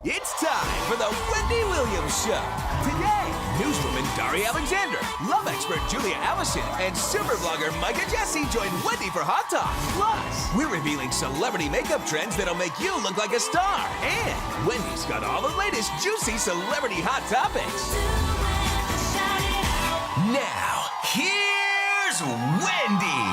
It's time for the Wendy Williams Show. Today, newswoman Dari Alexander, love expert Julia Allison, and super blogger Micah Jesse join Wendy for Hot Talk. Plus, we're revealing celebrity makeup trends that'll make you look like a star. And Wendy's got all the latest juicy celebrity hot topics. Now, here's Wendy.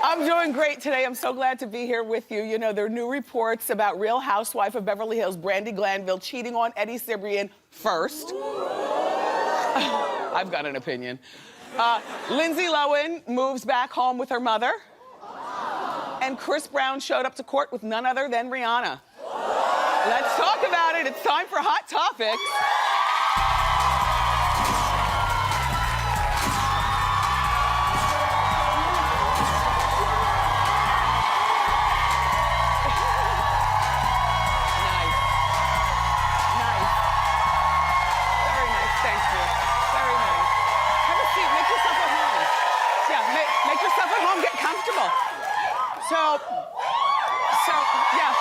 I'm doing great today. I'm so glad to be here with you. You know, there are new reports about Real Housewife of Beverly Hills, Brandi Glanville, cheating on Eddie Cibrian first. I've got an opinion. Lindsay Lohan moves back home with her mother. And Chris Brown showed up to court with none other than Rihanna. Let's talk about it. It's time for Hot Topics. Yeah.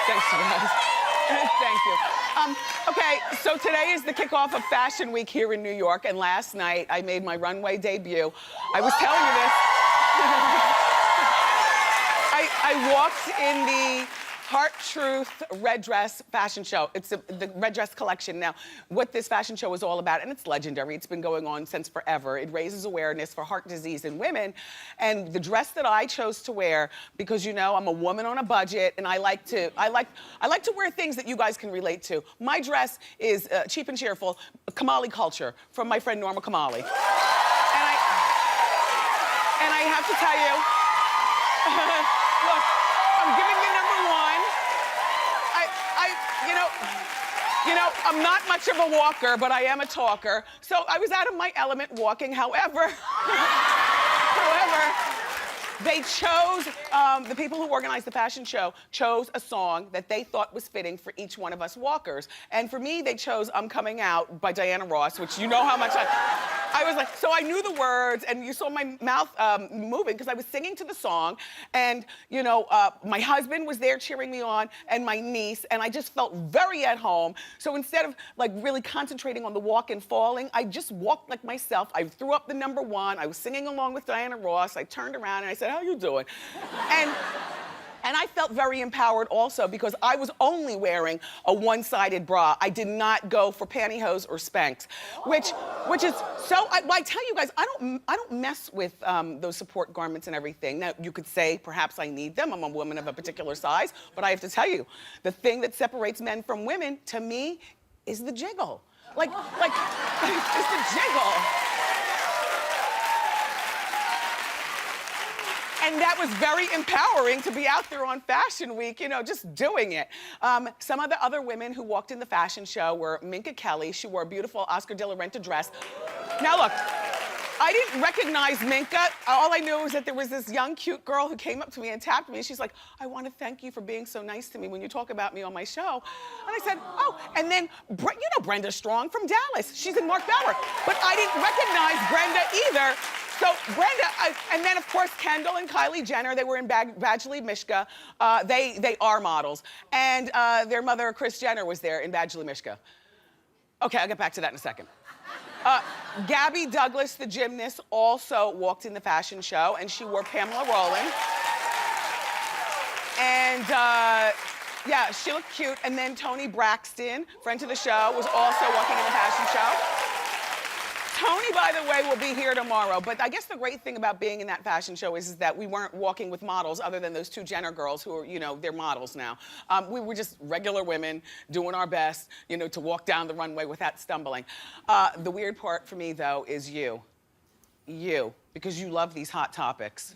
Thanks, you guys. Thank you. Okay, so today is the kickoff of Fashion Week here in New York, and last night I made my runway debut. I was telling you this. I walked in the Heart Truth Red Dress fashion show. It's the Red Dress collection. Now, what this fashion show is all about, and it's legendary, it's been going on since forever. It raises awareness for heart disease in women. And the dress that I chose to wear, because you know I'm a woman on a budget, and I like to wear things that you guys can relate to. My dress is cheap and cheerful, Kamali culture, from my friend Norma Kamali. And I have to tell you, look, I'm giving you number one. You know, I'm not much of a walker, but I am a talker. So I was out of my element walking. However, they chose, the people who organized the fashion show chose a song that they thought was fitting for each one of us walkers. And for me, they chose I'm Coming Out by Diana Ross, which you know how much I was like, so I knew the words, and you saw my mouth moving because I was singing to the song, and you know, my husband was there cheering me on, and my niece, and I just felt very at home. So instead of like really concentrating on the walk and falling, I just walked like myself. I threw up the number one. I was singing along with Diana Ross. I turned around and I said, "How you doing?" And I felt very empowered also because I was only wearing a one-sided bra. I did not go for pantyhose or Spanx, which is so. I tell you guys, I don't mess with those support garments and everything. Now you could say perhaps I need them. I'm a woman of a particular size, but I have to tell you, the thing that separates men from women, to me, is the jiggle. Like it's the jiggle. And that was very empowering to be out there on Fashion Week, you know, just doing it. Some of the other women who walked in the fashion show were Minka Kelly. She wore a beautiful Oscar de la Renta dress. Now look, I didn't recognize Minka. All I knew was that there was this young, cute girl who came up to me and tapped me, and she's like, "I want to thank you for being so nice to me when you talk about me on my show." And I said, "Oh," and then, you know Brenda Strong from Dallas. She's in Mark Bauer. But I didn't recognize Brenda either. So Brenda, and then of course Kendall and Kylie Jenner, they were in Badgley Mishka. They are models. And their mother, Kris Jenner, was there in Badgley Mishka. Okay, I'll get back to that in a second. Gabby Douglas, the gymnast, also walked in the fashion show, and she wore Pamela Rowland. And yeah, she looked cute. And then Toni Braxton, friend to the show, was also walking in the fashion show. Toni, by the way, will be here tomorrow. But I guess the great thing about being in that fashion show is that we weren't walking with models other than those two Jenner girls who are, you know, they're models now. We were just regular women doing our best, you know, to walk down the runway without stumbling. The weird part for me, though, is you, because you love these hot topics.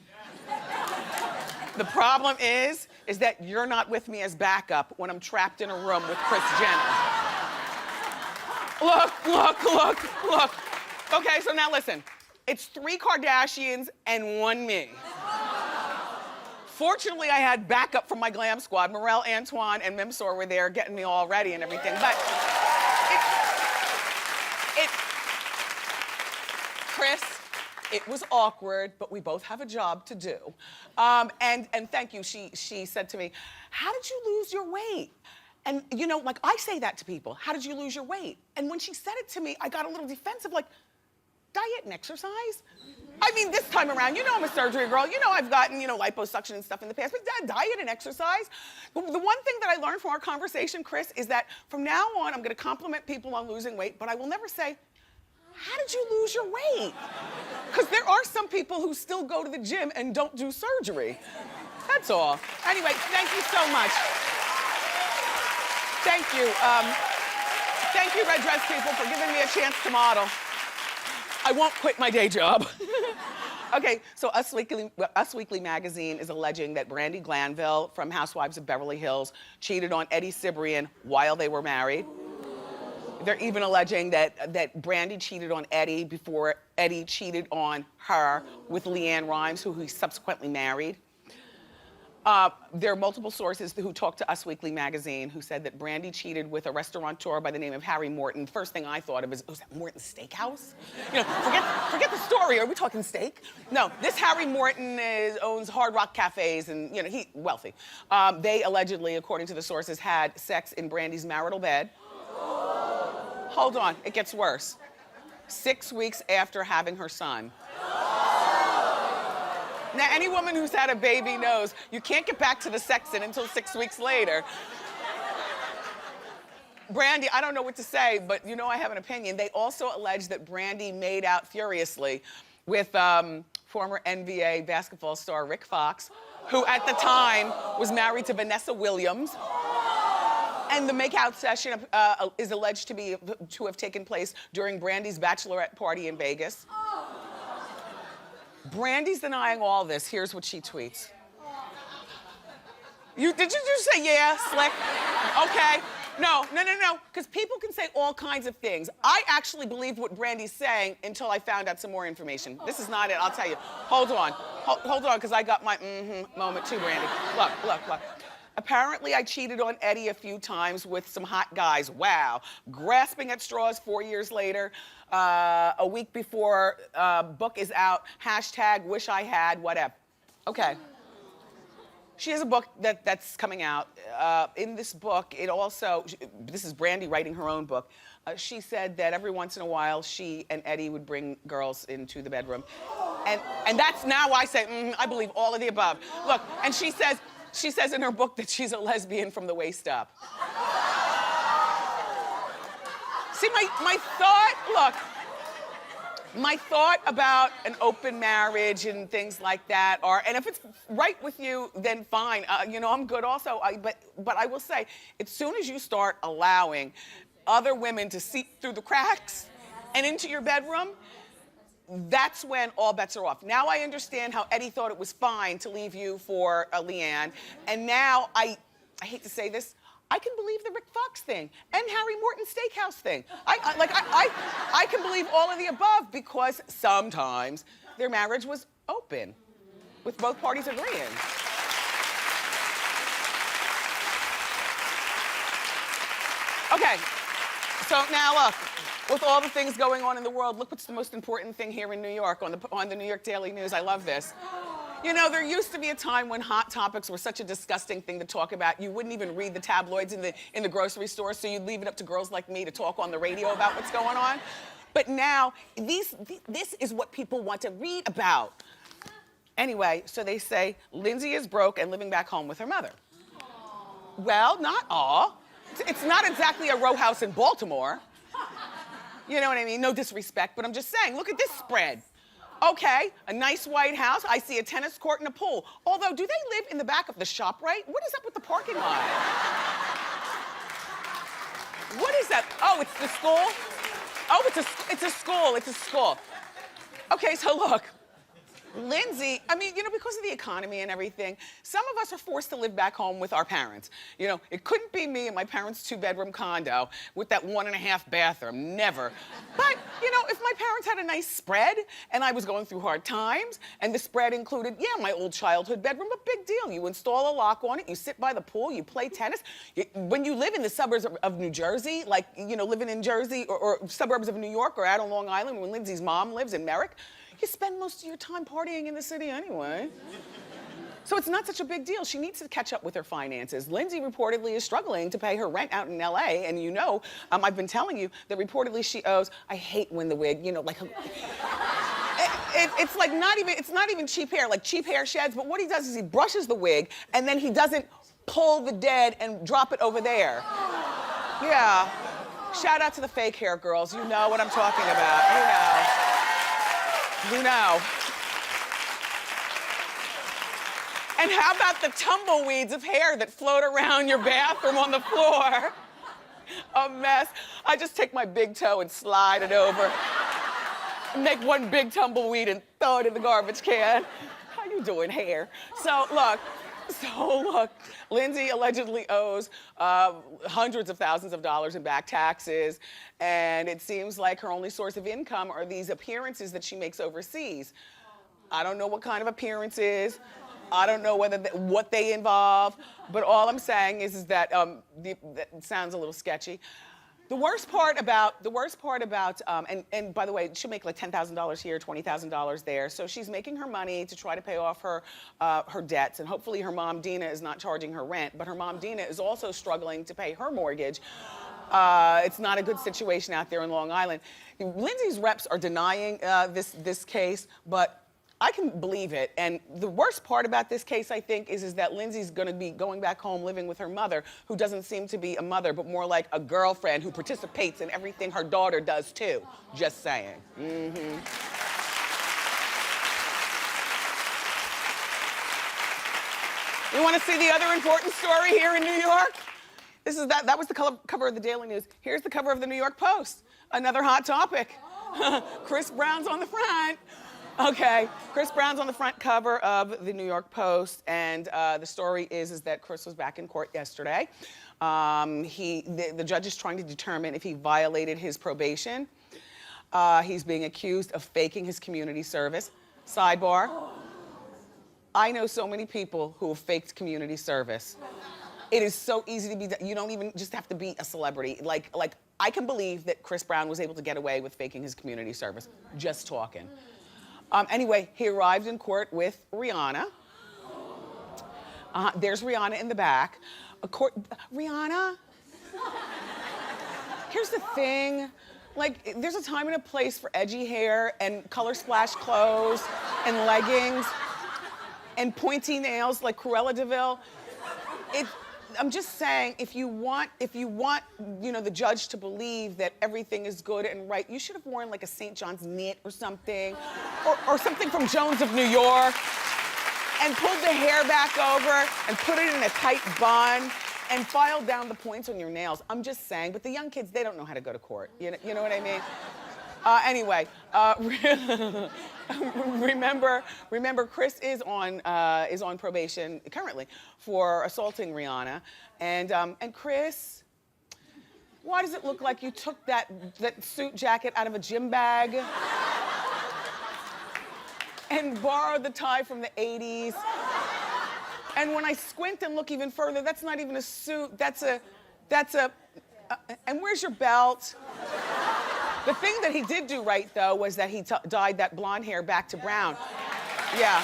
The problem is that you're not with me as backup when I'm trapped in a room with Kris Jenner. Look. Okay, so now listen. It's 3 Kardashians and 1 me. Fortunately, I had backup from my glam squad. Morel, Antoine, and Mimsor were there getting me all ready and everything. But Kris, it was awkward, but we both have a job to do. And thank you, she said to me, how did you lose your weight? And you know, like I say that to people, how did you lose your weight? And when she said it to me, I got a little defensive, like, diet and exercise? I mean, this time around, you know I'm a surgery girl. You know I've gotten, liposuction and stuff in the past, but diet and exercise? But the one thing that I learned from our conversation, Kris, is that from now on, I'm gonna compliment people on losing weight, but I will never say, how did you lose your weight? Because there are some people who still go to the gym and don't do surgery. That's all. Anyway, thank you so much. Thank you. Thank you, Red Dress people, for giving me a chance to model. I won't quit my day job. Okay, so Us Weekly magazine is alleging that Brandi Glanville from Housewives of Beverly Hills cheated on Eddie Cibrian while they were married. They're even alleging that Brandi cheated on Eddie before Eddie cheated on her with Leanne Rimes, who he subsequently married. There are multiple sources who talked to Us Weekly magazine who said that Brandi cheated with a restaurateur by the name of Harry Morton. First thing I thought of is, was that Morton's Steakhouse? Forget the story. Are we talking steak? No, this Harry Morton owns Hard Rock cafes and, he's wealthy. They allegedly, according to the sources, had sex in Brandi's marital bed. Hold on, it gets worse. 6 weeks after having her son. Now, any woman who's had a baby knows you can't get back to the sexing until 6 weeks later. Brandi, I don't know what to say, but I have an opinion. They also allege that Brandi made out furiously with former NBA basketball star Rick Fox, who at the time was married to Vanessa Williams. And the makeout session is alleged to have taken place during Brandi's bachelorette party in Vegas. Brandi's denying all this. Here's what she tweets. Did you just say yeah, slick? Okay. No, because people can say all kinds of things. I actually believed what Brandi's saying until I found out some more information. This is not it, I'll tell you. Hold on, because I got my moment too, Brandi. Look. Apparently, I cheated on Eddie a few times with some hot guys. Wow. Grasping at straws 4 years later, a week before book is out, hashtag wish I had, whatever. Okay. She has a book that's coming out. In this book, this is Brandi writing her own book. She said that every once in a while, she and Eddie would bring girls into the bedroom. And that's now I say, I believe all of the above. Look, and she says in her book that she's a lesbian from the waist up. See, my thought about an open marriage and things like that and if it's right with you, then fine. I'm good also. But I will say, as soon as you start allowing other women to seep through the cracks and into your bedroom, that's when all bets are off. Now I understand how Eddie thought it was fine to leave you for Leanne, and now I hate to say this, I can believe the Rick Fox thing and Harry Morton Steakhouse thing. I can believe all of the above because sometimes their marriage was open, with both parties agreeing. Okay, so now look. With all the things going on in the world, look what's the most important thing here in New York on the New York Daily News. I love this. There used to be a time when hot topics were such a disgusting thing to talk about. You wouldn't even read the tabloids in the grocery store, so you'd leave it up to girls like me to talk on the radio about what's going on. But now, this is what people want to read about. Anyway, so they say Lindsay is broke and living back home with her mother. Well, not all. It's not exactly a row house in Baltimore. You know what I mean? No disrespect, but I'm just saying, look at this spread. Okay, a nice white house. I see a tennis court and a pool. Although, do they live in the back of the ShopRite? What is up with the parking lot? What is that? Oh, it's the school? Oh, it's a school. Okay, so look. Lindsay, I mean, because of the economy and everything, some of us are forced to live back home with our parents. It couldn't be me in my parents' 2-bedroom condo with that 1.5 bathroom, never. But, if my parents had a nice spread and I was going through hard times and the spread included, my old childhood bedroom, a big deal. You install a lock on it, you sit by the pool, you play tennis. When you live in the suburbs of New Jersey, like, living in Jersey or suburbs of New York or out on Long Island when Lindsay's mom lives in Merrick, you spend most of your time partying in the city anyway. So it's not such a big deal. She needs to catch up with her finances. Lindsay reportedly is struggling to pay her rent out in LA, and I've been telling you that reportedly she owes, I hate when the wig, it's like it's not even cheap hair, like cheap hair sheds, but what he does is he brushes the wig, and then he doesn't pull the dead and drop it over there. Yeah. Shout out to the fake hair girls. You know what I'm talking about. You know. And how about the tumbleweeds of hair that float around your bathroom on the floor? A mess. I just take my big toe and slide it over. Make one big tumbleweed and throw it in the garbage can. How you doing, hair? So look, Lindsay allegedly owes hundreds of thousands of dollars in back taxes, and it seems like her only source of income are these appearances that she makes overseas. I don't know what kind of appearances. I don't know what they involve, but all I'm saying is that that sounds a little sketchy. The worst part about, and by the way, she'll make like $10,000 here, $20,000 there. So she's making her money to try to pay off her debts, and hopefully her mom Dina is not charging her rent. But her mom Dina is also struggling to pay her mortgage. It's not a good situation out there in Long Island. Lindsay's reps are denying this case, but I can believe it. And the worst part about this case, I think, is that Lindsay's gonna be going back home living with her mother, who doesn't seem to be a mother, but more like a girlfriend who participates in everything her daughter does too. Just saying. Mm-hmm. You wanna see the other important story here in New York? That was the cover of the Daily News. Here's the cover of the New York Post. Another hot topic. Chris Brown's on the front. Okay, Chris Brown's on the front cover of the New York Post, and the story is that Chris was back in court yesterday. The judge is trying to determine if he violated his probation. He's being accused of faking his community service. Sidebar, I know so many people who have faked community service. It is so easy to be done. You don't even just have to be a celebrity. Like I can believe that Chris Brown was able to get away with faking his community service. Just talking. Anyway, he arrived in court with Rihanna. There's Rihanna in the back. Rihanna? Here's the thing. Like, there's a time and a place for edgy hair and color splash clothes and leggings and pointy nails like Cruella de Vil. I'm just saying, if you want, the judge to believe that everything is good and right, you should have worn like a St. John's knit or something, or something from Jones of New York, and pulled the hair back over and put it in a tight bun and filed down the points on your nails. I'm just saying, but the young kids, they don't know how to go to court. You know what I mean? Anyway, remember, Chris is on probation currently for assaulting Rihanna, and Chris, why does it look like you took that suit jacket out of a gym bag and borrowed the tie from the '80s? And when I squint and look even further, that's not even a suit. That's a. And where's your belt? The thing that he did do right, though, was that he dyed that blonde hair back to brown. Yeah.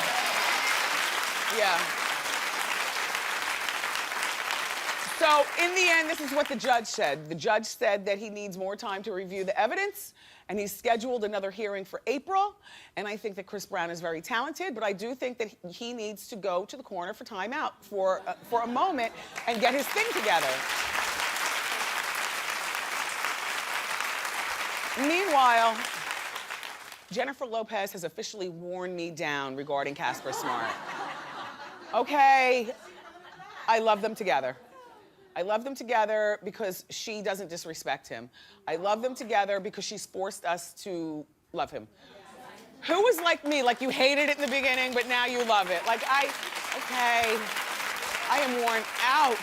So, in the end, this is what the judge said. The judge said that he needs more time to review the evidence, and he's scheduled another hearing for April. And I think that Chris Brown is very talented, but I do think that he needs to go to the corner for timeout for a moment and get his thing together. Meanwhile, Jennifer Lopez has officially worn me down regarding Casper Smart. Okay, I love them together. I love them together because she doesn't disrespect him. I love them together because she's forced us to love him. Who was like me? Like you hated it in the beginning, but now you love it. Like I am worn out.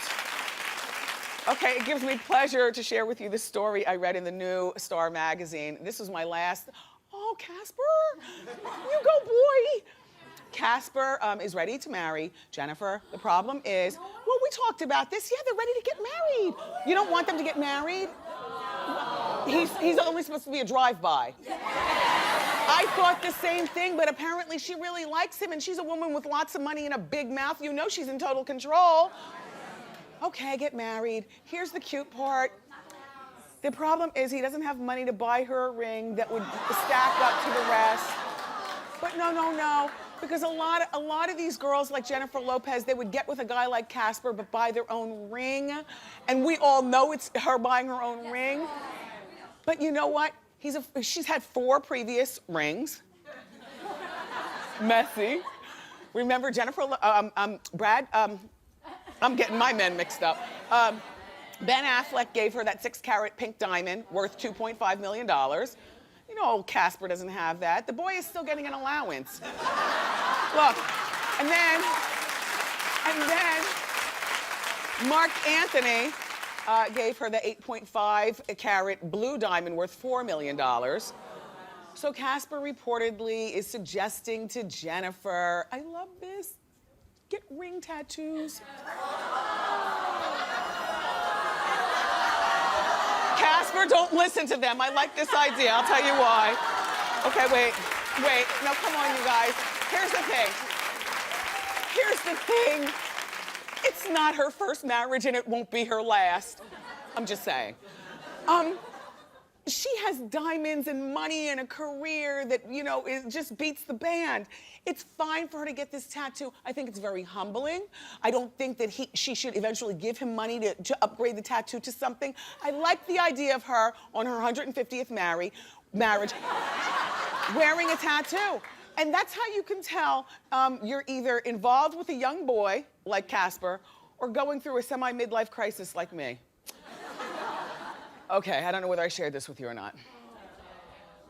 Okay, it gives me pleasure to share with you the story I read in the new Star magazine. This was my last, oh, Casper, you go boy. Casper is ready to marry Jennifer. The problem is, well, we talked about this. Yeah, they're ready to get married. You don't want them to get married? He's only supposed to be a drive-by. I thought the same thing, but apparently she really likes him, and she's a woman with lots of money and a big mouth. You know she's in total control. Okay, get married. Here's the cute part. The problem is he doesn't have money to buy her a ring that would stack up to the rest. But no. Because a lot of these girls like Jennifer Lopez, they would get with a guy like Casper but buy their own ring. And we all know it's her buying her own ring. But you know what? She's had 4 previous rings. Messy. Remember Jennifer, Brad, I'm getting my men mixed up. Ben Affleck gave her that 6-carat pink diamond worth $2.5 million. You know, old Casper doesn't have that. The boy is still getting an allowance. Look, and then Mark Anthony gave her the 8.5-carat blue diamond worth $4 million. So Casper reportedly is suggesting to Jennifer, I love this, get ring tattoos. Casper, don't listen to them. I like this idea. I'll tell you why. Okay, wait. No, come on, you guys. Here's the thing. It's not her first marriage and it won't be her last. I'm just saying. She has diamonds and money and a career that, you know, it just beats the band. It's fine for her to get this tattoo. I think it's very humbling. I don't think that she should eventually give him money to upgrade the tattoo to something. I like the idea of her on her 150th marriage wearing a tattoo. And that's how you can tell you're either involved with a young boy like Casper or going through a semi-midlife crisis like me. Okay, I don't know whether I shared this with you or not.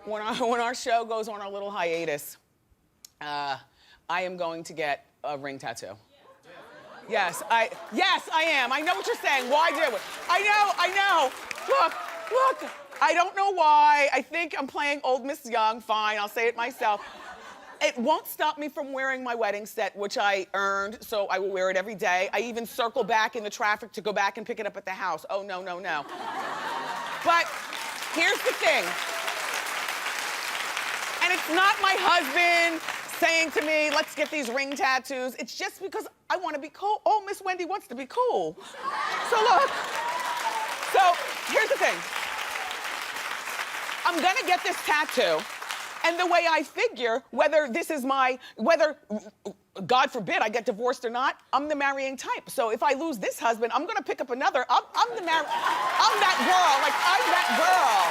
When our show goes on our little hiatus, I am going to get a ring tattoo. Yes, I am. I know what you're saying. Why do it? I know. Look. I don't know why. I think I'm playing Old Miss Young. Fine, I'll say it myself. It won't stop me from wearing my wedding set, which I earned, so I will wear it every day. I even circle back in the traffic to go back and pick it up at the house. Oh, no. But here's the thing. And it's not my husband saying to me, let's get these ring tattoos. It's just because I want to be cool. Oh, Miss Wendy wants to be cool. So look. So here's the thing. I'm gonna get this tattoo. And the way I figure, whether God forbid I get divorced or not, I'm the marrying type. So if I lose this husband, I'm gonna pick up another. I'm that girl, like I'm that girl.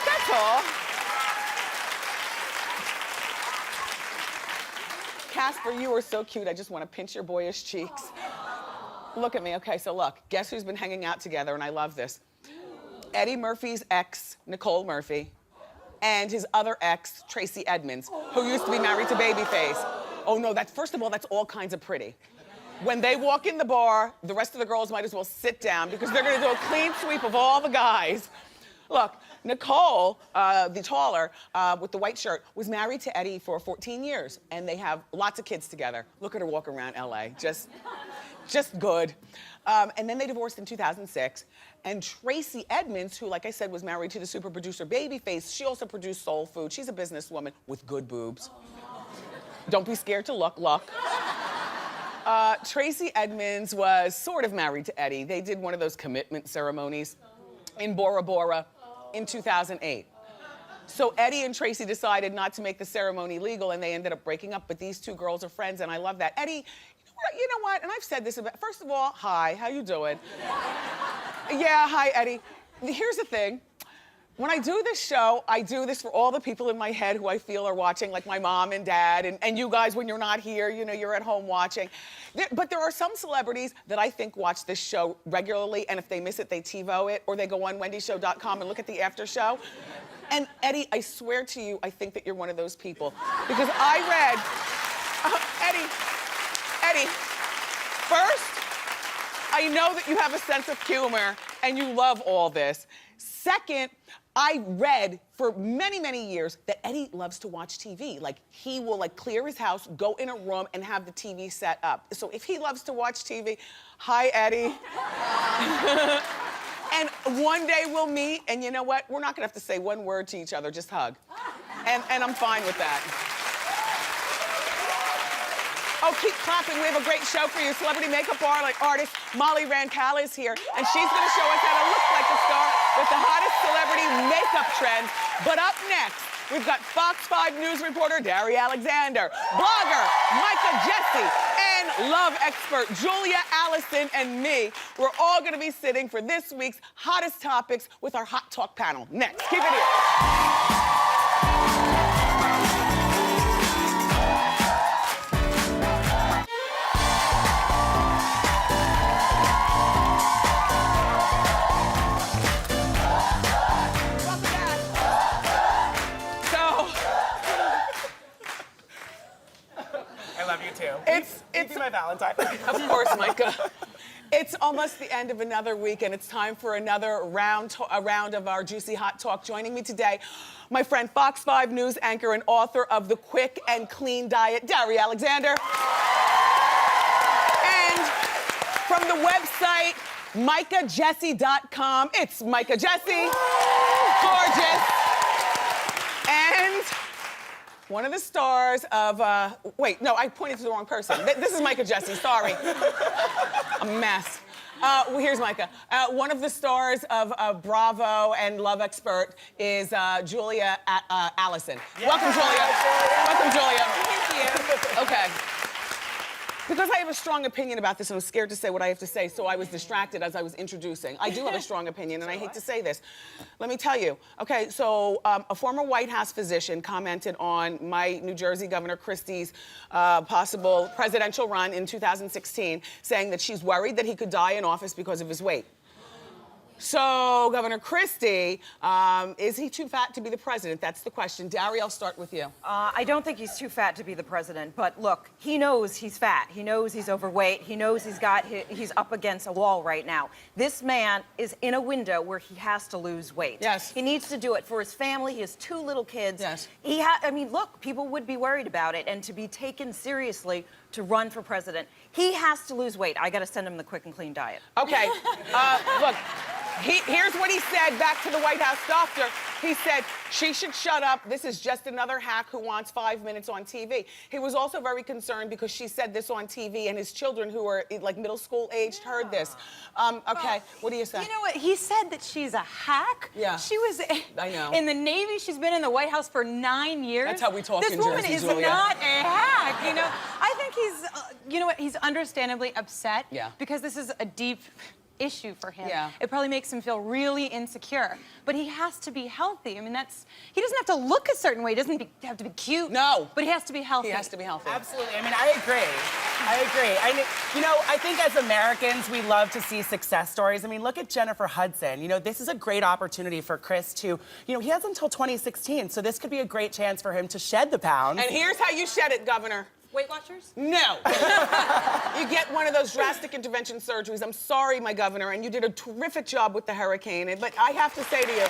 That's all. Casper, you are so cute. I just want to pinch your boyish cheeks. Look at me. Okay, so look, guess who's been hanging out together, and I love this. Eddie Murphy's ex, Nicole Murphy, and his other ex, Tracy Edmonds, who used to be married to Babyface. Oh no, first of all, that's all kinds of pretty. When they walk in the bar, the rest of the girls might as well sit down because they're gonna do a clean sweep of all the guys. Look, Nicole, the taller, with the white shirt, was married to Eddie for 14 years, and they have lots of kids together. Look at her walk around LA, just good. And then they divorced in 2006. And Tracy Edmonds, who, like I said, was married to the super producer Babyface, she also produced Soul Food. She's a businesswoman with good boobs. Don't be scared to look. Tracy Edmonds was sort of married to Eddie. They did one of those commitment ceremonies in Bora Bora in 2008. So Eddie and Tracy decided not to make the ceremony legal, and they ended up breaking up, but these two girls are friends, and I love that. Eddie, you know what, and I've said this about, first of all, hi, how you doing? Yeah, hi, Eddie. Here's the thing. When I do this show, I do this for all the people in my head who I feel are watching, like my mom and dad, and you guys when you're not here, you know, you're at home watching. But there are some celebrities that I think watch this show regularly, and if they miss it, they TiVo it, or they go on wendyshow.com and look at the after show. And Eddie, I swear to you, I think that you're one of those people. Because I read, Eddie, first, I know that you have a sense of humor and you love all this. Second, I read for many, many years that Eddie loves to watch TV. Like, he will clear his house, go in a room and have the TV set up. So if he loves to watch TV, hi, Eddie. And one day we'll meet, and you know what? We're not gonna have to say one word to each other, just hug. And I'm fine with that. Oh, keep clapping. We have a great show for you. Celebrity makeup artist Molly Rancala is here, and she's gonna show us how to look like a star with the hottest celebrity makeup trends. But up next, we've got Fox 5 News reporter Dari Alexander, blogger Micah Jesse, and love expert Julia Allison and me. We're all gonna be sitting for this week's hottest topics with our Hot Talk panel. Next, keep it here. It's my Valentine. Of course, Micah. It's almost the end of another week, and it's time for another round of our Juicy Hot Talk. Joining me today, my friend Fox 5 News anchor and author of The Quick and Clean Diet, Dari Alexander. And from the website, MicahJesse.com, it's Micah Jesse. Gorgeous. And one of the stars of, wait, no, I pointed to the wrong person. This is Micah Jesse, sorry. A mess. Well, here's Micah. One of the stars of Bravo and Love Expert is Julia Allison. Yeah. Welcome, Julia. Welcome, Julia. Thank you. Okay. Because I have a strong opinion about this, and I'm scared to say what I have to say, so I was distracted as I was introducing. I do have a strong opinion, and I hate to say this. Let me tell you. Okay, so a former White House physician commented on my New Jersey Governor Christie's possible presidential run in 2016, saying that she's worried that he could die in office because of his weight. So, Governor Christie, is he too fat to be the president? That's the question. Dari, I'll start with you. I don't think he's too fat to be the president, but look, he knows he's fat. He knows he's overweight. He knows he's up against a wall right now. This man is in a window where he has to lose weight. Yes. He needs to do it for his family. He has 2 little kids. Yes. I mean, look, people would be worried about it, and to be taken seriously to run for president, he has to lose weight. I gotta send him the Quick and Clean Diet. Okay, look. Here's what he said back to the White House doctor. He said, she should shut up. This is just another hack who wants 5 minutes on TV. He was also very concerned because she said this on TV and his children who are like middle school aged heard this. Okay, what do you say? You know what, he said that she's a hack. Yeah. She was I know. in the Navy. She's been in the White House for 9 years. That's how we talk this in woman Jersey, is Julia. not a hack, you know. I think he's, you know what, he's understandably upset. Yeah. Because this is a deep issue for him. Yeah. It probably makes him feel really insecure. But he has to be healthy. I mean, he doesn't have to look a certain way. He doesn't have to be cute. No. But he has to be healthy. He has to be healthy. Absolutely. I mean, I agree. You know, I think as Americans, we love to see success stories. I mean, look at Jennifer Hudson. You know, this is a great opportunity for Chris to, you know, he has until 2016, so this could be a great chance for him to shed the pounds. And here's how you shed it, Governor. Weight Watchers? No. You get one of those drastic intervention surgeries. I'm sorry, my governor, and you did a terrific job with the hurricane, but I have to say to you,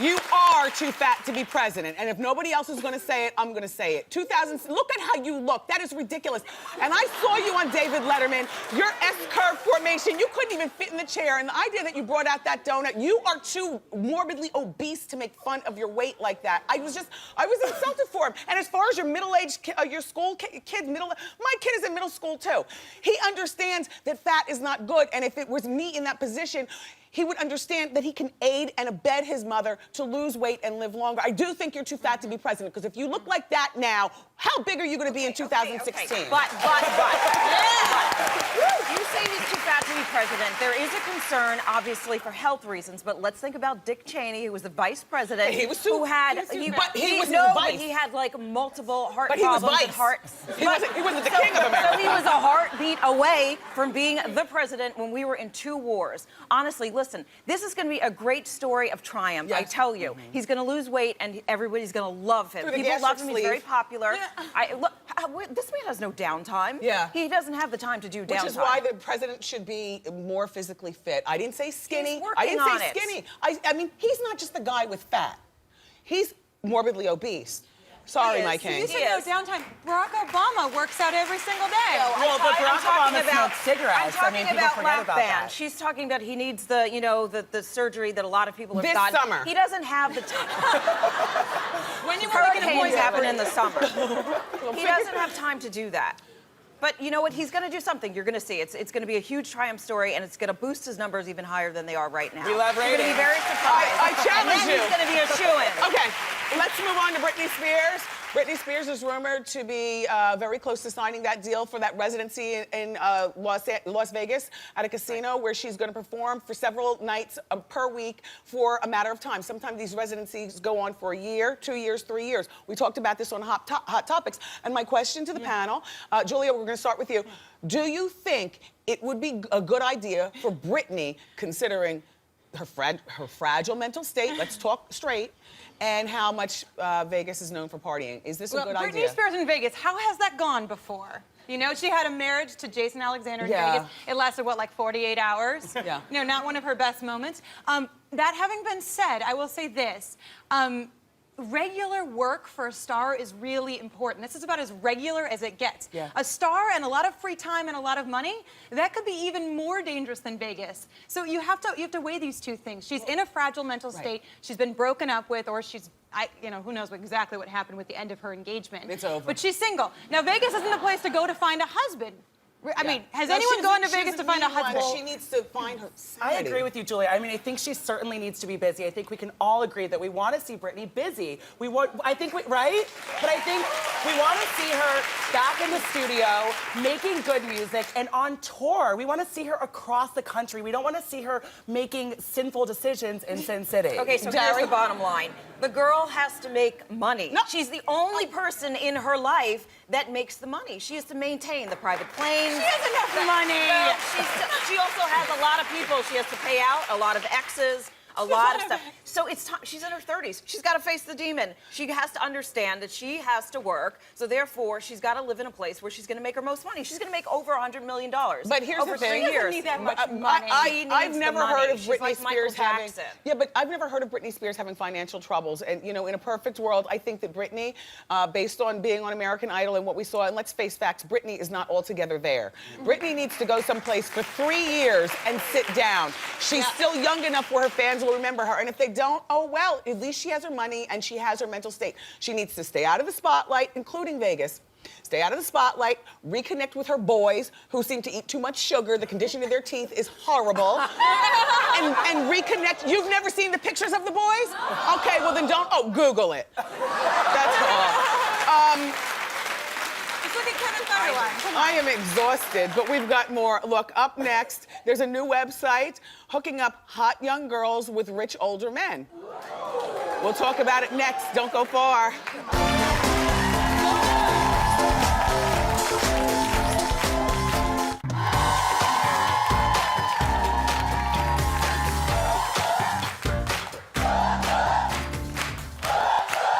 you are too fat to be president, and if nobody else is gonna say it, I'm gonna say it. Look at how you look. That is ridiculous. And I saw you on David Letterman, your S-curve formation, you couldn't even fit in the chair, and the idea that you brought out that donut, you are too morbidly obese to make fun of your weight like that. I was insulted for him. And as far as your middle-aged, your school kids, my kid is in middle school too. He understands that fat is not good, and if it was me in that position, he would understand that he can aid and abet his mother to lose weight and live longer. I do think you're too fat to be president, because if you look like that now, how big are you gonna be in 2016? But. You say he's too fat to be president. There is a concern, obviously, for health reasons, but let's think about Dick Cheney, who was the vice president. He was too, but he had like multiple heart problems and hearts. He wasn't the king of America. So he was a heartbeat away from being the president when we were in 2 wars. Honestly, listen. listen, this is going to be a great story of triumph, I tell you. He's going to lose weight, and everybody's going to love him. People love him. He's very popular. Look, this man has no downtime. Yeah. He doesn't have the time to do downtime. Which is why the president should be more physically fit. I didn't say skinny. He's working I didn't on say it. skinny. I mean, he's not just the guy with fat. He's morbidly obese. Sorry, my king. You said no downtime. Barack Obama works out every single day. Well, but Barack Obama smoked cigarettes. I'm talking about forget lap about band. that. She's talking about he needs the, you know, the surgery that a lot of people have This gotten. summer. He doesn't have the time. When you were making a Hurricanes point happen in the summer. He doesn't have time to do that. But you know what? He's going to do something. You're going to see. It's going to be a huge triumph story, and it's going to boost his numbers even higher than they are right now. We love You're going to be very surprised. I challenge and then you. He's going to be a shoo-in. Okay, let's move on to Britney Spears. Britney Spears is rumored to be very close to signing that deal for that residency in Las Vegas at a casino where she's going to perform for several nights per week for a matter of time. Sometimes these residencies go on for a year, 2 years, 3 years. We talked about this on Hot Topics. And my question to the panel, Julia, we're going to start with you. Do you think it would be a good idea for Britney, considering her fragile mental state, let's talk straight, and how much Vegas is known for partying? Is this a good idea? Britney Spears in Vegas, how has that gone before? You know, she had a marriage to Jason Alexander in Vegas. It lasted, what, like 48 hours? Yeah. You know, not one of her best moments. That having been said, I will say this. Regular work for a star is really important. This is about as regular as it gets. Yeah. A star and a lot of free time and a lot of money, that could be even more dangerous than Vegas. So you have to weigh these two things. She's in a fragile mental state. She's been broken up with, or she's, you know, who knows exactly what happened with the end of her engagement. It's over. But she's single. Now, Vegas isn't the place to go to find a husband. I mean, has anyone gone to Vegas to find a husband? She needs to find her I sanity. agree with you, Julia. I mean, I think she certainly needs to be busy. I think we can all agree that we want to see Britney busy. We want, right? But I think we want to see her back in the studio, making good music, and on tour. We want to see her across the country. We don't want to see her making sinful decisions in Sin City. Okay, so here's the bottom line. The girl has to make money. No. She's the only person in her life that makes the money. She has to maintain the private planes. She has enough money. Well, she also has a lot of people she has to pay out, a lot of exes, a lot of stuff. So it's time. She's in her 30s. She's got to face the demon. She has to understand that she has to work. So therefore, she's got to live in a place where she's going to make her most money. She's going to make over $100 million. But here's over the thing. 3 years. She doesn't need that much money. I've never heard of She's Britney like Michael Spears having. Jackson. Yeah, but I've never heard of Britney Spears having financial troubles. And you know, in a perfect world, I think that Britney, based on being on American Idol and what we saw, and let's face facts, Britney is not altogether there. Britney needs to go someplace for 3 years and sit down. She's still young enough where her fans will remember her. And if they don't, oh well, at least she has her money and she has her mental state. She needs to stay out of the spotlight, including Vegas. Stay out of the spotlight, reconnect with her boys who seem to eat too much sugar. The condition of their teeth is horrible. and reconnect. You've never seen the pictures of the boys? Okay, well then don't, Google it. That's all. Just look at Kevin Federline. Come on. I am exhausted, but we've got more. Look, up next, there's a new website hooking up hot young girls with rich older men. We'll talk about it next. Don't go far.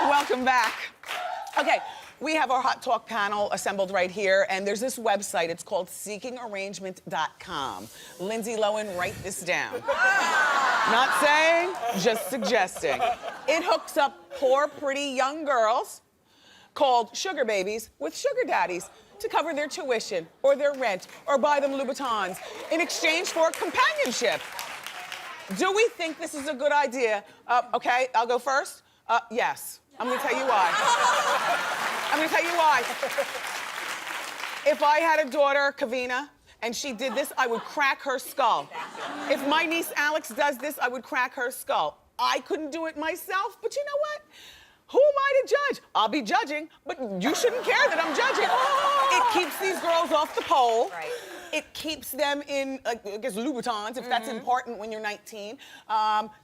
Welcome back. Okay, we have our Hot Talk panel assembled right here, and there's this website. It's called seekingarrangement.com. Lindsay Lohan, write this down. Not saying, just suggesting. It hooks up poor, pretty young girls called sugar babies with sugar daddies to cover their tuition or their rent or buy them Louboutins in exchange for companionship. Do we think this is a good idea? Okay, I'll go first. Yes. I'm gonna tell you why. I'm gonna tell you why. If I had a daughter, Kavina, and she did this, I would crack her skull. If my niece Alex does this, I would crack her skull. I couldn't do it myself, but you know what? Who am I to judge? I'll be judging, but you shouldn't care that I'm judging. It keeps these girls off the pole. Right. It keeps them in, I guess, Louboutins, if that's important when you're 19.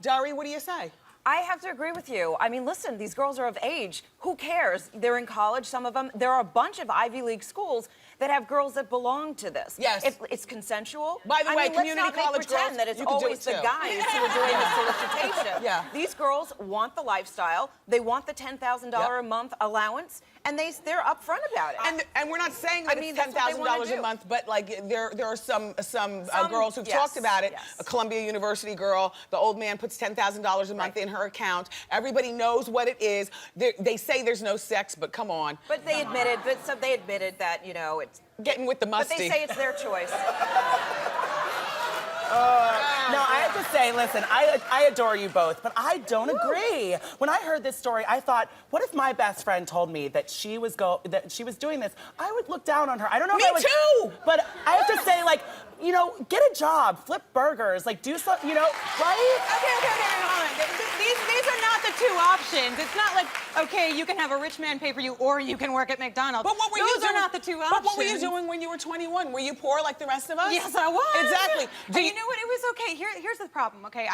Dari, what do you say? I have to agree with you. I mean, listen, these girls are of age. Who cares? They're in college, some of them. There are a bunch of Ivy League schools that have girls that belong to this. Yes. It's consensual. By the way, let's community not college make pretend girls, that it's you can do always it the too. guys who are doing the solicitation. Yeah. These girls want the lifestyle. They want the $10,000 a month allowance, and they're upfront about it. And we're not saying that it's that's what they wanna $10,000 a do. month, but like there are some girls who've talked about it. yes. A Columbia University girl, the old man puts $10,000 a month in her account. Everybody knows what it is. They say there's no sex, but come on. But they admitted that, you know, it's. Getting with the But musty. they say it's their choice. No, I have to say, listen, I adore you both, but I don't agree. When I heard this story, I thought, what if my best friend told me that she was doing this? I would look down on her. I don't know if I would. Me too! But I have to say, like, you know, get a job, flip burgers, like do something, you know, right? Okay, hold on. These are not the two options. It's not like, okay, you can have a rich man pay for you or you can work at McDonald's. But what were you Those doing? are not the two options. But what were you doing when you were 21? Were you poor like the rest of us? Yes, I was. Exactly. And you know what? It was okay. Here's the problem, okay?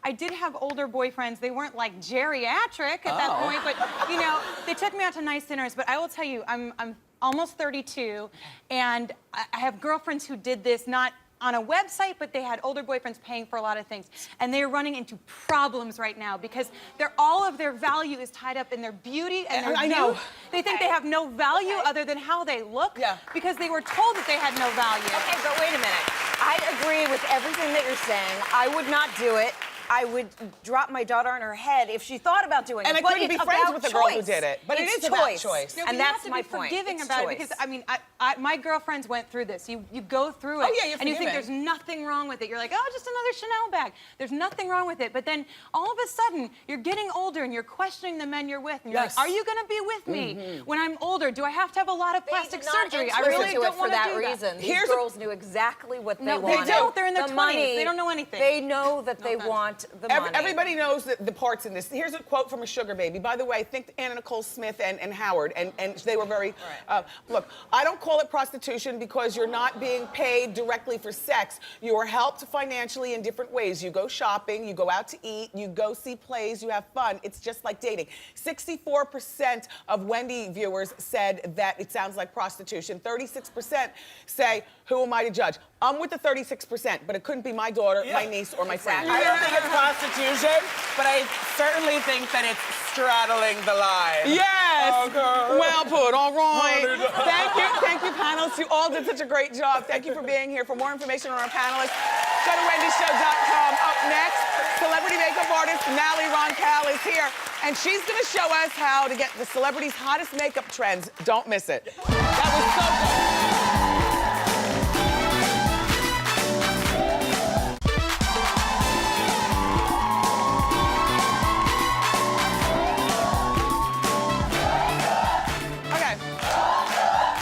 I did have older boyfriends. They weren't like geriatric at that point, but you know, they took me out to nice dinners. But I will tell you, I'm almost 32, and I have girlfriends who did this not on a website, but they had older boyfriends paying for a lot of things. And they are running into problems right now because all of their value is tied up in their beauty and their I know. youth. They think they have no value other than how they look because they were told that they had no value. Okay, but wait a minute. I agree with everything that you're saying. I would not do it. I would drop my daughter on her head if she thought about doing it. And I But couldn't be it's friends about with a girl who choice. did it. But It's it is about choice. choice. No, but And you that's have to my be point. forgiving It's about choice. it because I mean, my girlfriends went through this. You go through it, Oh, yeah, you're and you think forgiving. there's nothing wrong with it. You're like, oh, just another Chanel bag. There's nothing wrong with it. But then all of a sudden, you're getting older and you're questioning the men you're with. And you're Yes. like, are you going to be with me when I'm older? Do I have to have a lot of plastic surgery? I enter really into it don't for want to that do reason. that. These girls knew exactly what they No, they wanted. don't. They're in their The 20s. money, They don't know anything. They know that they want the money. Everybody knows the parts in this. Here's a quote from a sugar baby. By the way, I think Anna Nicole Smith and Howard, and they were very, look, I don't call it prostitution because you're not being paid directly for sex. You are helped financially in different ways. You go shopping, you go out to eat, you go see plays, you have fun. It's just like dating. 64% of Wendy viewers said that it sounds like prostitution. 36% say, who am I to judge? I'm with the 36%, but it couldn't be my daughter, my niece, or my friend. I don't think it's prostitution, but I certainly think that it's straddling the line. Yes! Okay. Well put, all right. Thank you, panelists. You all did such a great job. Thank you for being here. For more information on our panelists, go to wendyshow.com. Up next, celebrity makeup artist Nally Roncal is here, and she's gonna show us how to get the celebrities' hottest makeup trends. Don't miss it. That was so good.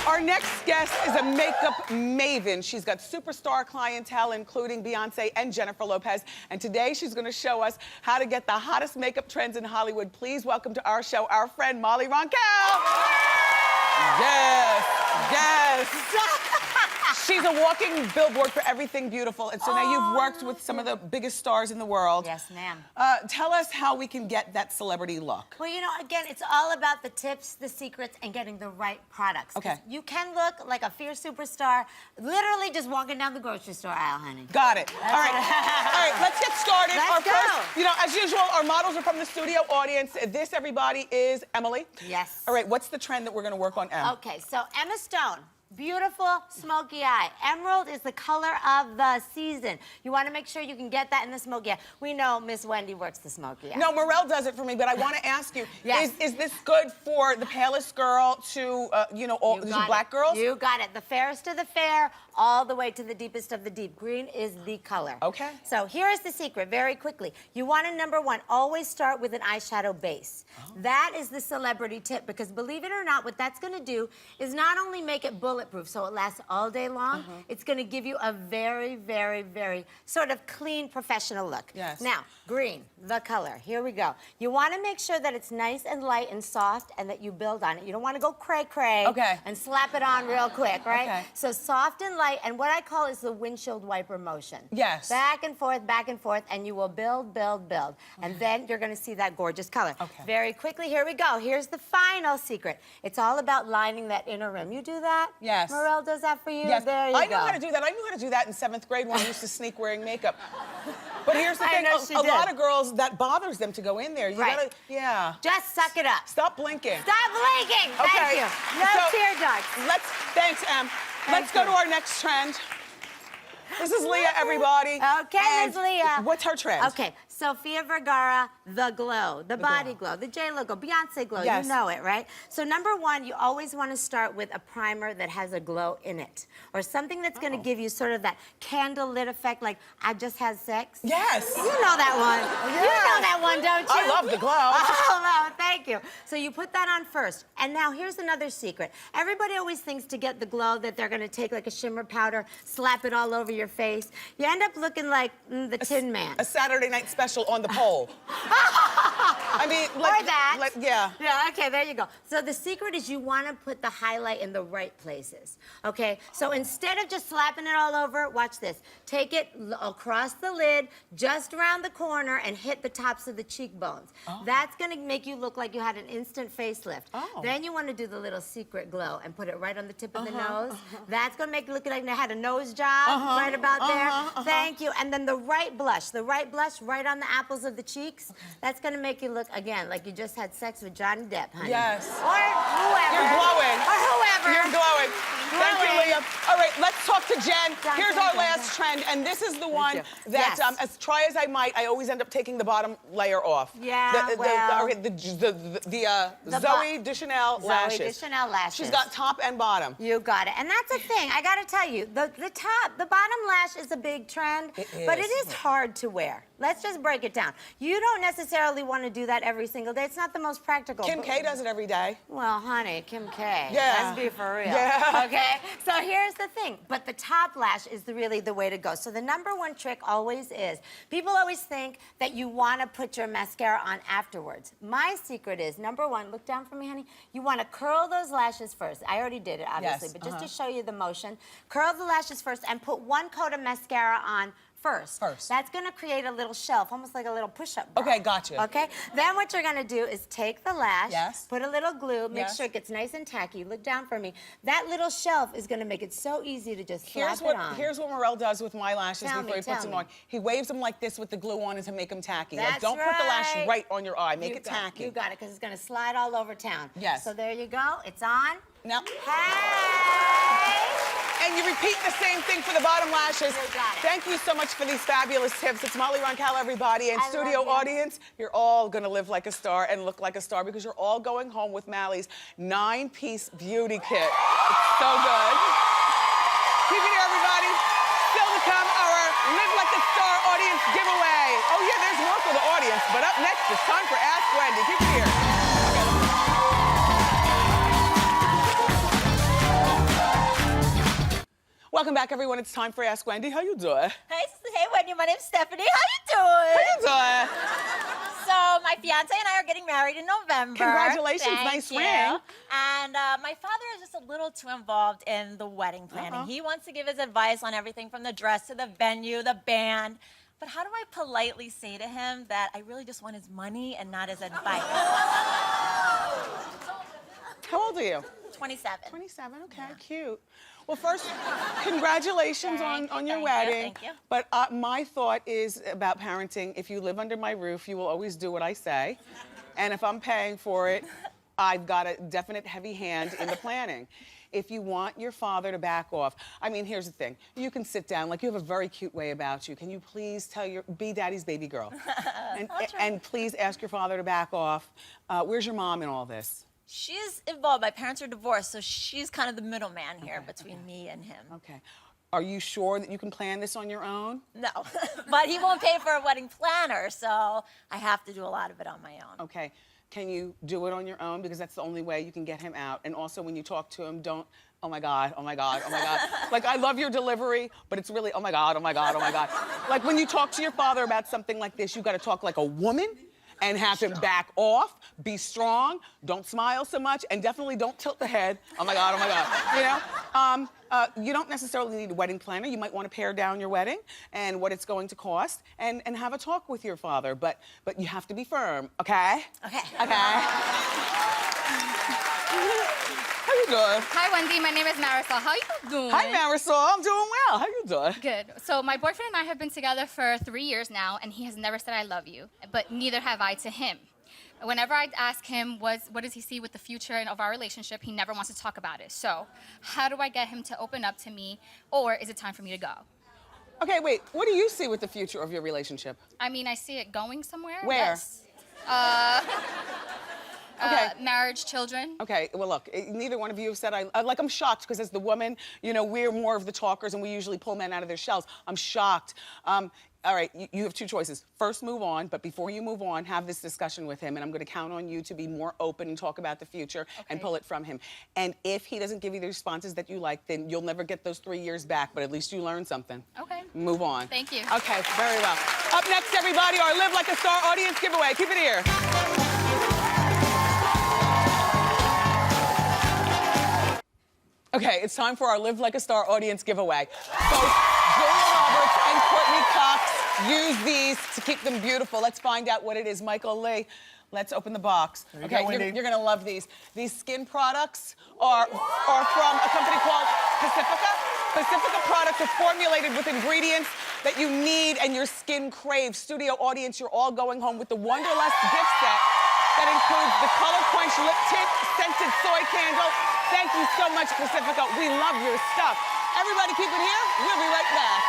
Our next guest is a makeup maven. She's got superstar clientele, including Beyonce and Jennifer Lopez. And today she's gonna show us how to get the hottest makeup trends in Hollywood. Please welcome to our show our friend Molly Roncal. Yes. She's a walking billboard for everything beautiful. And so now you've worked with some of the biggest stars in the world. Yes, ma'am. Tell us how we can get that celebrity look. Well, you know, again, it's all about the tips, the secrets, and getting the right products. 'Cause Okay. You can look like a fierce superstar, literally just walking down the grocery store aisle, honey. Got it. All right. All right, let's get started. Let's Our go. first, you know, as usual, our models are from the studio audience. This, everybody, is Emily. Yes. All right, what's the trend that we're going to work on, Em? Okay, so Emma Stone. Beautiful smoky eye. Emerald is the color of the season. You want to make sure you can get that in the smoky eye. We know Miss Wendy works the smoky eye. No, Morel does it for me, but I want to ask you, Yes. is this good for the palest girl to, you know, all You these got black it. girls? You got it. The fairest of the fair, all the way to the deepest of the deep. Green is the color. Okay. So here is the secret, very quickly. You want to, number one, always start with an eyeshadow base. That is the celebrity tip, because believe it or not, what that's going to do is not only make it bullet bulletproof, so it lasts all day long. It's gonna give you a very, very, very sort of clean, professional look. Yes. Now, green, the color. Here we go. You wanna make sure that it's nice and light and soft and that you build on it. You don't wanna go cray-cray and slap it on real quick, right? Okay. So soft and light, and what I call is the windshield wiper motion. Yes. Back and forth, and you will build, build, build. And then you're gonna see that gorgeous color. Okay. Very quickly, here we go. Here's the final secret. It's all about lining that inner rim. You do that? Yes. Morel does that for you? Yes. There you I go. know how to do that. I knew how to do that in 7th grade when I used to sneak wearing makeup. But here's the I thing, know she a did. lot of girls, that bothers them to go in there. You Right. gotta, Just suck it up. Stop blinking. Stop blinking. Okay. Thank you. No So, tear ducts. Thanks, Em. Let's go to our next trend. This is Leah, everybody. Okay, And Ms. Leah. What's her trend? Okay, Sofia Vergara, the glow, the body glow, the J.Lo glow, Beyonce glow, Yes. you know it, right? So number one, you always want to start with a primer that has a glow in it, or something that's going to give you sort of that candlelit effect, like I just had sex. Yes. You know that one. Yes. You know that one, don't you? I love the glow. Oh, no, thank you. So you put that on first. And now here's another secret. Everybody always thinks to get the glow that they're going to take like a shimmer powder, slap it all over your face. You end up looking like the Tin Man. A Saturday night special on the pole. I mean, Or that. yeah. Yeah, okay, there you go. So the secret is you want to put the highlight in the right places, okay? So instead of just slapping it all over, watch this. Take it across the lid, just around the corner, and hit the tops of the cheekbones. That's going to make you look like you had an instant facelift. Then you want to do the little secret glow and put it right on the tip of the nose. That's going to make it look like they had a nose job right about there. Thank you. And then the right blush right on the apples of the cheeks. That's going to make you look, again, like you just had sex with Johnny Depp, honey. Yes. Or whoever. You're glowing. Or whoever. You're glowing. Thank you, Glowing. Leah. All right, let's talk to Jen. Here's our dun, last trend, and this is the one you. that, Yes. as try as I might, I always end up taking the bottom layer off. Yeah, the Zoe Deschanel lashes. Zoe Deschanel lashes. She's got top and bottom. You got it. And that's a thing. I got to tell you, the bottom lash is a big trend, but it is hard to wear. Let's just break it down. You don't necessarily want to do that every single day. It's not the most practical. Kim K does it every day. Well, honey, Kim K. Yeah. Let's be for real. Yeah. Okay? So here's the thing. But the top lash is really the way to go. So the number one trick always is, people always think that you want to put your mascara on afterwards. My secret is, number one, look down for me, honey. You want to curl those lashes first. I already did it, obviously, Yes, but just to show you the motion, curl the lashes first and put one coat of mascara on first. That's gonna create a little shelf, almost like a little push-up bar. Okay, gotcha. Okay? Then what you're gonna do is take the lash, Yes. put a little glue, make Yes. sure it gets nice and tacky. Look down for me. That little shelf is gonna make it so easy to just slap it on. Here's what Morel does with my lashes Tell before me, he puts tell them me. on. He waves them like this with the glue on to make them tacky. Like, That's don't put the lash right. right on your eye. Make You it got tacky. You got it, because it's gonna slide all over town. Yes. So there you go. It's on. Now, Hey! and you repeat the same thing for the bottom lashes. You got it. Thank you so much for these fabulous tips. It's Molly Roncal, everybody, and I studio love you. audience. You're all gonna live like a star and look like a star because you're all going home with Mally's 9-piece beauty kit. It's so good. Keep it here, everybody. Still to come, our Live Like a Star audience giveaway. Oh yeah, there's more for the audience, but up next, it's time for Ask Wendy. Keep it here. Welcome back, everyone. It's time for Ask Wendy. How you doing? Hey, Wendy, my name's Stephanie. How you doing? How you doing? So my fiance and I are getting married in November. Congratulations, Thank nice you. ring. And my father is just a little too involved in the wedding planning. He wants to give his advice on everything from the dress to the venue, the band. But how do I politely say to him that I really just want his money and not his advice? How old are you? 27. 27, okay, cute. Well, first, congratulations on your thank you, wedding. thank you. But my thought is about parenting, if you live under my roof, you will always do what I say. And if I'm paying for it, I've got a definite heavy hand in the planning. If you want your father to back off, I mean, here's the thing. You can sit down, like you have a very cute way about you. Can you please be daddy's baby girl? And please ask your father to back off. Where's your mom in all this? She's involved. My parents are divorced, so she's kind of the middleman here between me and him. Okay. Are you sure that you can plan this on your own? No, but he won't pay for a wedding planner, so I have to do a lot of it on my own. Okay. can you do it on your own? Because that's the only way you can get him out. And also when you talk to him, don't, oh my God, oh my God, oh my God. Like, I love your delivery, but it's really, oh my God, oh my God, oh my God. Like, when you talk to your father about something like this, you gotta talk like a woman and have him back off, be strong, don't smile so much, and definitely don't tilt the head. Oh my God, oh my God. You know? You don't necessarily need a wedding planner. You might want to pare down your wedding and what it's going to cost and have a talk with your father, but you have to be firm, okay? Okay. Okay. How you doing? Hi, Wendy. My name is Marisol. How you doing? Hi, Marisol. I'm doing well. How you doing? Good. So my boyfriend and I have been together for 3 years now, and he has never said I love you, but neither have I to him. Whenever I ask him what does he see with the future of our relationship, he never wants to talk about it. So how do I get him to open up to me, or is it time for me to go? Okay, wait. What do you see with the future of your relationship? I mean, I see it going somewhere. Where? Yes. Okay. Marriage, children. Okay, well, look, neither one of you have said, I'm shocked, because as the woman, you know, we're more of the talkers and we usually pull men out of their shells. I'm shocked. All right, you have two choices. First, move on, but before you move on, have this discussion with him, and I'm gonna count on you to be more open and talk about the future and pull it from him. And if he doesn't give you the responses that you like, then you'll never get those 3 years back, but at least you learned something. Okay. Move on. Thank you. Okay, very well. Up next, everybody, our Live Like a Star audience giveaway. Keep it here. Okay, it's time for our Live Like a Star audience giveaway. Both Julia Roberts and Courtney Cox use these to keep them beautiful. Let's find out what it is. Michael Lee, let's open the box. Okay, you're gonna love these. These skin products are from a company called Pacifica. Pacifica products are formulated with ingredients that you need and your skin craves. Studio audience, you're all going home with the Wonderlust gift set that includes the Color Quench Lip Tint Scented Soy Candle. Thank you so much, Pacifica. We love your stuff. Everybody keep it here. We'll be right back.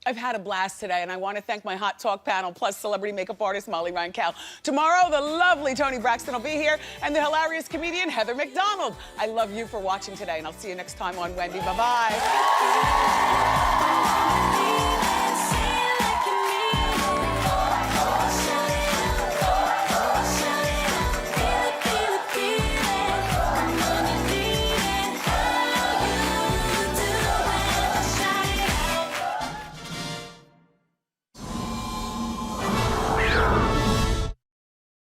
I've had a blast today, and I want to thank my Hot Talk panel, plus celebrity makeup artist Molly Reinkel. Tomorrow, the lovely Toni Braxton will be here, and the hilarious comedian Heather McDonald. I love you for watching today, and I'll see you next time on Wendy. Bye-bye.